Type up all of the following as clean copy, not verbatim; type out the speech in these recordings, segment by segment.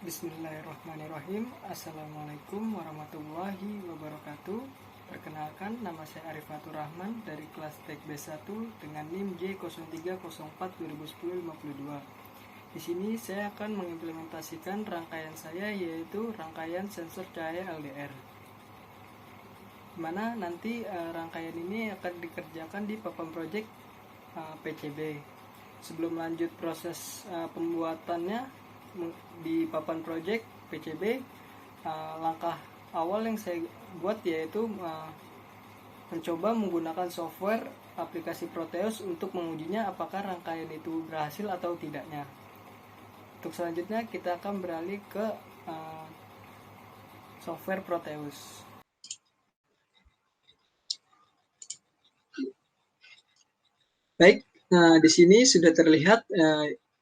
Bismillahirrahmanirrahim. Assalamualaikum warahmatullahi wabarakatuh. Perkenalkan, nama saya Arif Fatur Rahman dari kelas Tek B1 dengan NIM J0304201052. Di sini saya akan mengimplementasikan rangkaian saya, yaitu rangkaian sensor cahaya LDR. Mana nanti rangkaian ini akan dikerjakan di papan project PCB. Sebelum lanjut proses pembuatannya di papan project PCB, langkah awal yang saya buat yaitu mencoba menggunakan software aplikasi Proteus untuk mengujinya apakah rangkaian itu berhasil atau tidaknya. Untuk selanjutnya kita akan beralih ke software Proteus. Baik, di sini sudah terlihat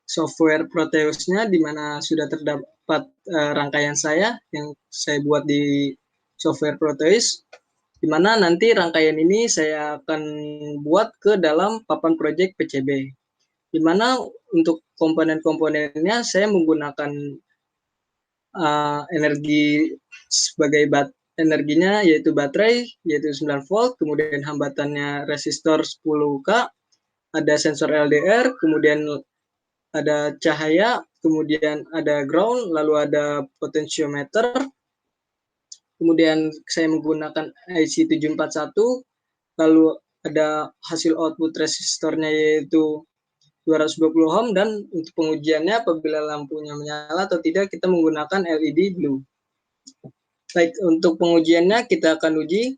software Proteusnya, di mana sudah terdapat rangkaian saya yang saya buat di software Proteus, di mana nanti rangkaian ini saya akan buat ke dalam papan project PCB, di mana untuk komponen-komponennya saya menggunakan energi sebagai energinya yaitu baterai, yaitu 9 volt, kemudian hambatannya resistor 10K, ada sensor LDR, kemudian ada cahaya, kemudian ada ground, lalu ada potentiometer, kemudian saya menggunakan IC 741, lalu ada hasil output resistornya yaitu 220 ohm, dan untuk pengujiannya apabila lampunya menyala atau tidak kita menggunakan LED blue. Baik, untuk pengujiannya kita akan uji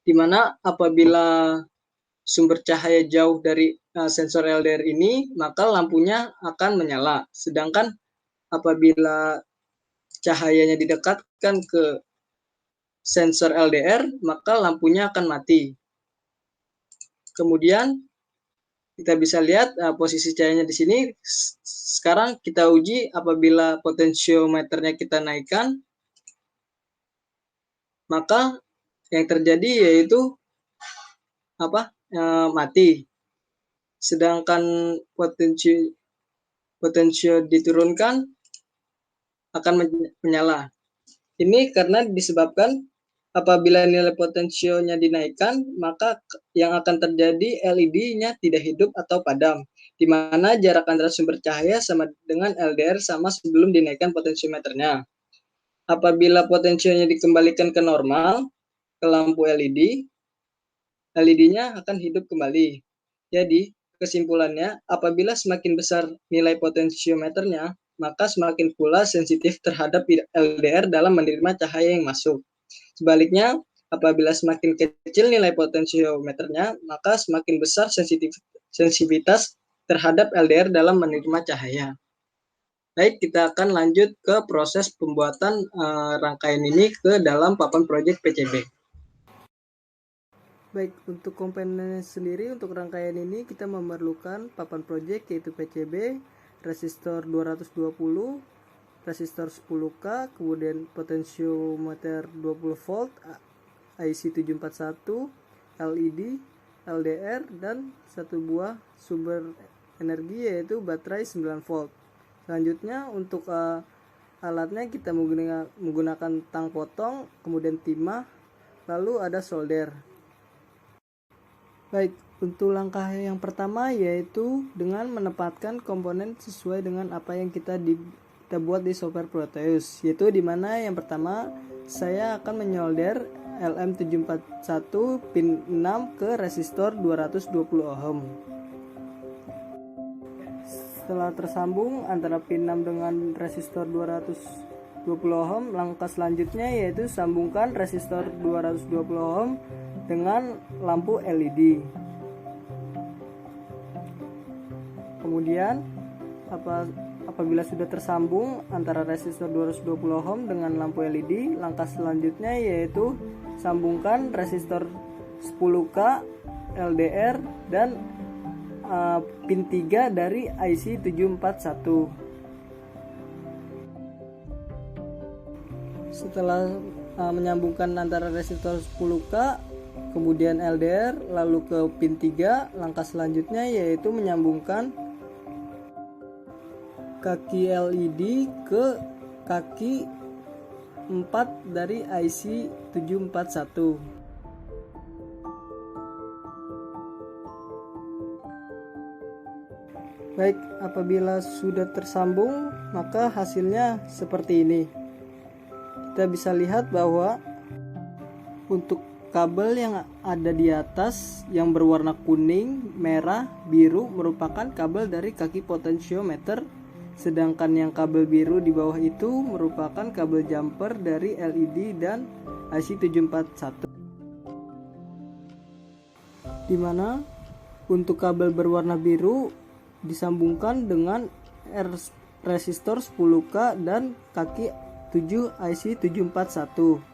di mana apabila sumber cahaya jauh dari sensor LDR ini, maka lampunya akan menyala. Sedangkan apabila cahayanya didekatkan ke sensor LDR, maka lampunya akan mati. Kemudian kita bisa lihat posisi cahayanya di sini. Sekarang kita uji apabila potensiometernya kita naikkan, maka yang terjadi yaitu mati. Sedangkan potensio diturunkan akan menyala. Ini karena disebabkan apabila nilai potensionya dinaikkan, maka yang akan terjadi LED-nya tidak hidup atau padam, di mana jarak antara sumber cahaya sama dengan LDR sama sebelum dinaikkan potensiometernya. Apabila potensionya dikembalikan ke normal, ke lampu LED-nya akan hidup kembali. Jadi, kesimpulannya, apabila semakin besar nilai potensiometernya, maka semakin pula sensitif terhadap LDR dalam menerima cahaya yang masuk. Sebaliknya, apabila semakin kecil nilai potensiometernya, maka semakin besar sensitivitas terhadap LDR dalam menerima cahaya. Baik, kita akan lanjut ke proses pembuatan rangkaian ini ke dalam papan project PCB. Baik, untuk komponen sendiri untuk rangkaian ini kita memerlukan papan project yaitu PCB, resistor 220, resistor 10K, kemudian potentiometer 20 volt, IC 741, LED, LDR, dan satu buah sumber energi yaitu baterai 9 volt. Selanjutnya untuk alatnya kita menggunakan tang potong, kemudian timah, lalu ada solder. Baik, untuk langkah yang pertama yaitu dengan menempatkan komponen sesuai dengan apa yang kita buat di software Proteus, yaitu dimana yang pertama saya akan menyolder LM741 pin 6 ke resistor 220 ohm. Setelah tersambung antara pin 6 dengan resistor 220 ohm, langkah selanjutnya yaitu sambungkan resistor 220 ohm dengan lampu LED. Kemudian apabila sudah tersambung antara resistor 220 ohm dengan lampu LED, langkah selanjutnya yaitu sambungkan resistor 10K, LDR, dan pin 3 dari IC 741. Setelah menyambungkan antara resistor 10K kemudian LDR lalu ke pin 3, langkah selanjutnya yaitu menyambungkan kaki LED ke kaki 4 dari IC 741. Baik, apabila sudah tersambung, maka hasilnya seperti ini. Kita bisa lihat bahwa untuk kabel yang ada di atas yang berwarna kuning, merah, biru merupakan kabel dari kaki potentiometer, sedangkan yang kabel biru di bawah itu merupakan kabel jumper dari LED dan IC 741. Dimana untuk kabel berwarna biru disambungkan dengan resistor 10K dan kaki 7 IC 741.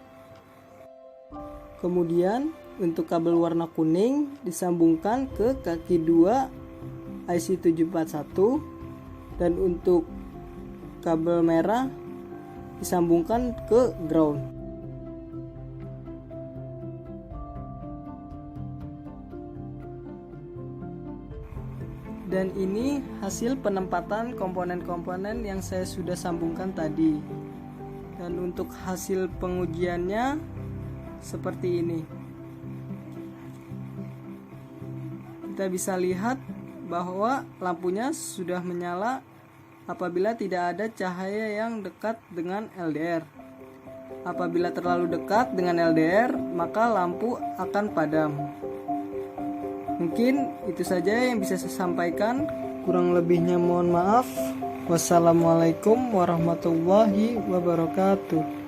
Kemudian untuk kabel warna kuning disambungkan ke kaki 2 IC 741 dan untuk kabel merah disambungkan ke ground. Dan ini hasil penempatan komponen-komponen yang saya sudah sambungkan tadi. Dan untuk hasil pengujiannya seperti ini. Kita bisa lihat bahwa lampunya sudah menyala apabila tidak ada cahaya yang dekat dengan LDR. Apabila terlalu dekat dengan LDR, maka lampu akan padam. Mungkin itu saja yang bisa saya sampaikan. Kurang lebihnya mohon maaf. Wassalamualaikum warahmatullahi wabarakatuh.